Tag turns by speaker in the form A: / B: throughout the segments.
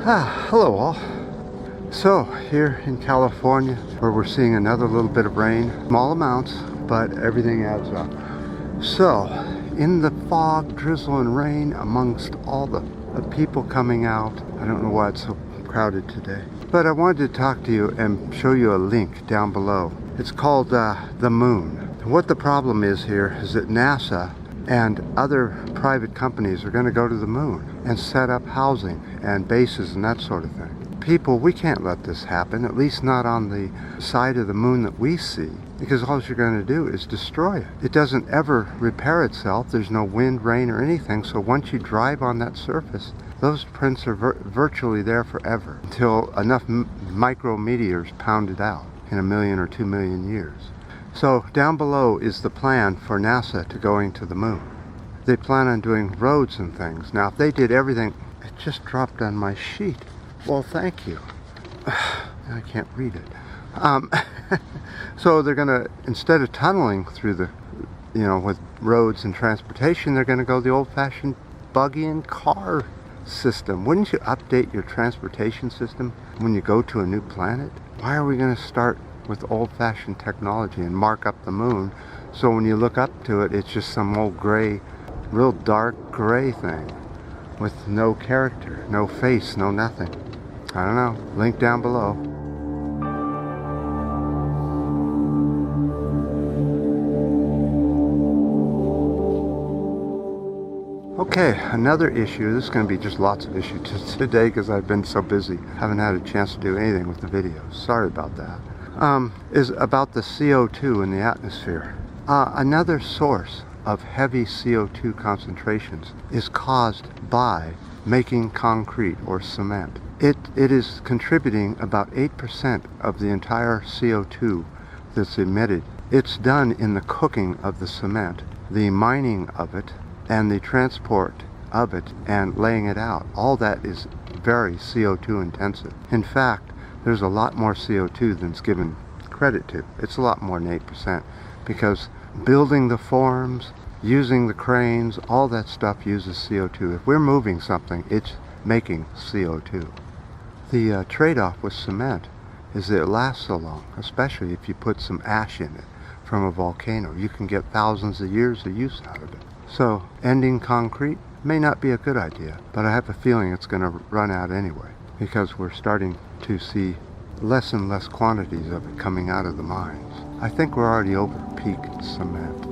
A: Hello all. So here in California, where we're seeing another little bit of rain, small amounts, but everything adds up. So in the fog, drizzle, and rain, amongst all the people coming out, I don't know why it's so crowded today, but I wanted to talk to you and show you a link down below. It's called the moon. What the problem is here is that NASA and other private companies are going to go to the moon and set up housing and bases and that sort of thing. People, we can't let this happen, at least not on the side of the moon that we see, because all you're going to do is destroy it. It doesn't ever repair itself. There's no wind, rain, or anything, so once you drive on that surface, those prints are virtually there forever until enough micrometeors pound it out in 1 million or 2 million years. So down below is the plan for NASA to going to the moon. They plan on doing roads and things. Now if they did everything, it just dropped on my sheet. Well, thank you. I can't read it. So they're gonna, instead of tunneling through the, with roads and transportation, they're gonna go the old-fashioned buggy and car system. Wouldn't you update your transportation system when you go to a new planet? Why are we gonna start with old-fashioned technology and mark up the moon so when you look up to it, it's just some old gray, real dark gray thing with no character, no face, no nothing? I don't know. Link down below. Okay, another issue. This is going to be just lots of issues today because I've been so busy. Haven't had a chance to do anything with the videos. Sorry about that. Is about the CO2 in the atmosphere. Another source of heavy CO2 concentrations is caused by making concrete or cement. It is contributing about 8% of the entire CO2 that's emitted. It's done in the cooking of the cement, the mining of it, and the transport of it and laying it out. All that is very CO2 intensive. In fact, there's a lot more CO2 than's given credit to. It's a lot more than 8% because building the forms, using the cranes, all that stuff uses CO2. If we're moving something, it's making CO2. The trade-off with cement is that it lasts so long, especially if you put some ash in it from a volcano. You can get thousands of years of use out of it. So ending concrete may not be a good idea, but I have a feeling it's going to run out anyway because we're starting to see less and less quantities of it coming out of the mines. I think we're already over peak cement.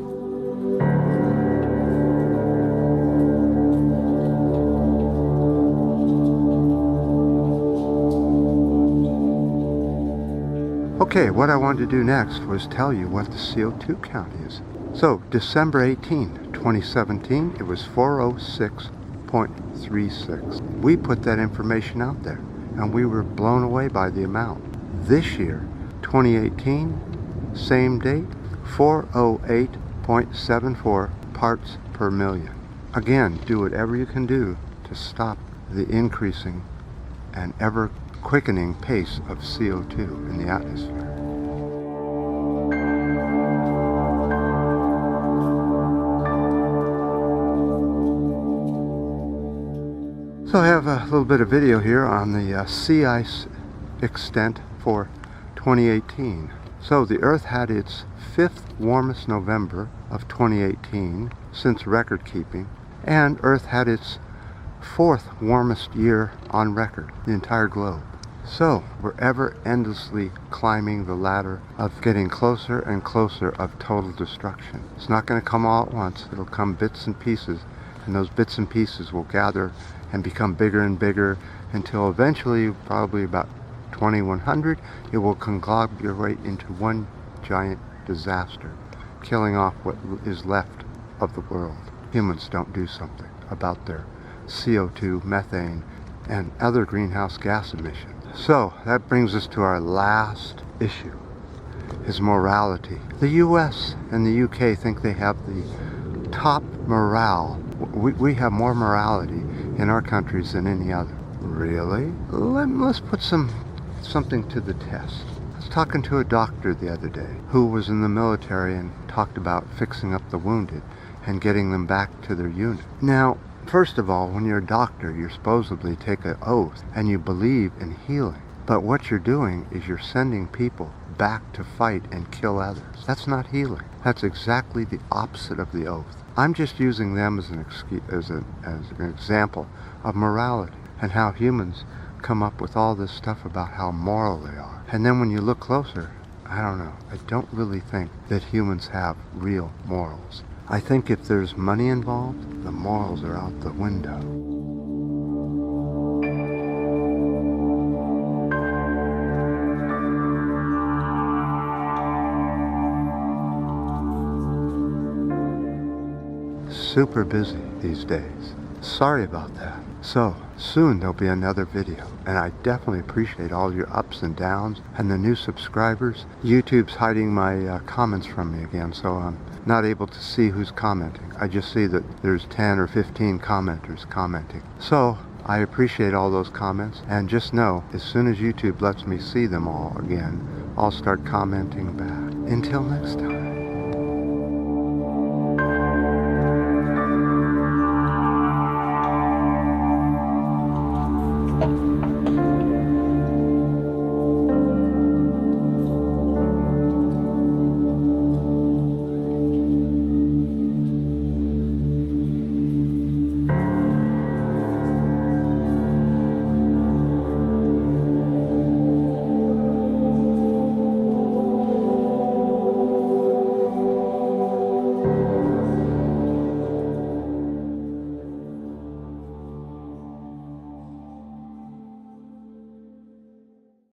A: Okay, what I wanted to do next was tell you what the CO2 count is. So, December 18, 2017, it was 406.36. We put that information out there, and we were blown away by the amount. This year, 2018, same date, 408.74 parts per million. Again, do whatever you can do to stop the increasing and ever quickening pace of CO2 in the atmosphere. So I have a little bit of video here on the sea ice extent for 2018. So the Earth had its 5th warmest November of 2018 since record keeping, and Earth had its 4th warmest year on record, the entire globe. So we're ever endlessly climbing the ladder of getting closer and closer of total destruction. It's not going to come all at once. It'll come bits and pieces, and those bits and pieces will gather and become bigger and bigger until eventually, probably about 2100, it will conglomerate into one giant disaster, killing off what is left of the world. Humans don't do something about their CO2, methane, and other greenhouse gas emissions. So that brings us to our last issue, is morality. The US and the UK think they have the top morale. We have more morality in our countries than any other. Really? Let's put something to the test. I was talking to a doctor the other day who was in the military and talked about fixing up the wounded and getting them back to their unit. Now, First of all, when you're a doctor, you supposedly take an oath and you believe in healing. But what you're doing is you're sending people back to fight and kill others. That's not healing. That's exactly the opposite of the oath. I'm just using them as an example of morality and how humans come up with all this stuff about how moral they are. And then when you look closer, I don't know. I don't really think that humans have real morals. I think if there's money involved, the morals are out the window. Super busy these days. Sorry about that. So, soon there'll be another video, and I definitely appreciate all your ups and downs and the new subscribers. YouTube's hiding my comments from me again, so I'm not able to see who's commenting. I just see that there's 10 or 15 commenters commenting. So, I appreciate all those comments, and just know, as soon as YouTube lets me see them all again, I'll start commenting back. Until next time.